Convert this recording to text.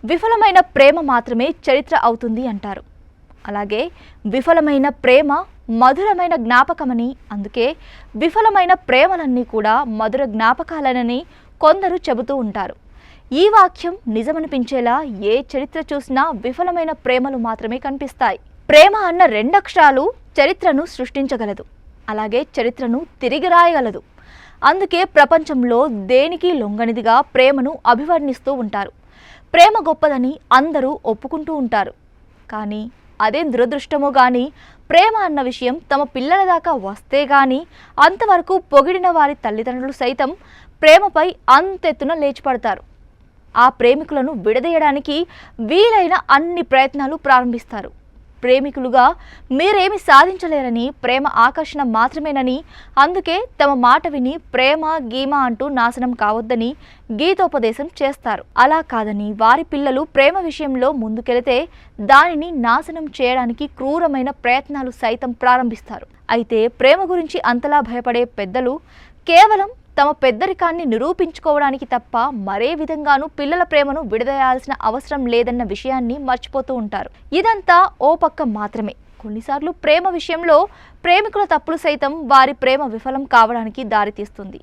విఫలమైన ప్రేమ మాత్రమే చరిత్ర అవుతుంది అంటారు. అలాగే విఫలమైన ప్రేమ మధురమైన జ్ఞాపకమని, అందుకే విఫలమైన ప్రేమలన్నీ కూడా మధుర జ్ఞాపకాలనని కొందరు చెబుతూ ఉంటారు. ఈ వాక్యం నిజమనిపించేలా ఏ చరిత్ర చూసినా విఫలమైన ప్రేమలు మాత్రమే కనిపిస్తాయి. ప్రేమ అన్న రెండక్షరాలు చరిత్రను సృష్టించగలదు, అలాగే చరిత్రను తిరిగి రాయగలదు. అందుకే ప్రపంచంలో దేనికి లొంగనిదిగా ప్రేమను అభివర్ణిస్తూ ఉంటారు. ప్రేమ గొప్పదని అందరూ ఒప్పుకుంటూ ఉంటారు. కానీ అదేం దురదృష్టమో కానీ ప్రేమ అన్న విషయం తమ పిల్లల దాకా వస్తే కానీ అంతవరకు పొగిడిన వారి తల్లిదండ్రులు సైతం ప్రేమపై అంతెత్తున లేచిపడతారు. ఆ ప్రేమికులను విడదీయడానికి వీలైన అన్ని ప్రయత్నాలు ప్రారంభిస్తారు. ప్రేమికులుగా మీరేమి సాధించలేరని, ప్రేమ ఆకర్షణ మాత్రమేనని, అందుకే తమ మాట విని ప్రేమ గీమ అంటూ నాశనం కావద్దని గీతోపదేశం చేస్తారు. అలా కాదని వారి పిల్లలు ప్రేమ విషయంలో ముందుకెళితే దానిని నాశనం చేయడానికి క్రూరమైన ప్రయత్నాలు సైతం ప్రారంభిస్తారు. అయితే ప్రేమ గురించి అంతలా భయపడే పెద్దలు కేవలం తమ పెద్దరికాన్ని నిరూపించుకోవడానికి తప్ప మరే విధంగానూ పిల్లల ప్రేమను విడదీయాల్సిన అవసరం లేదన్న విషయాన్ని మర్చిపోతూ ఉంటారు. ఇదంతా ఓ పక్క మాత్రమే. కొన్నిసార్లు ప్రేమ విషయంలో ప్రేమికుల తప్పులు సైతం వారి ప్రేమ విఫలం కావడానికి దారితీస్తుంది.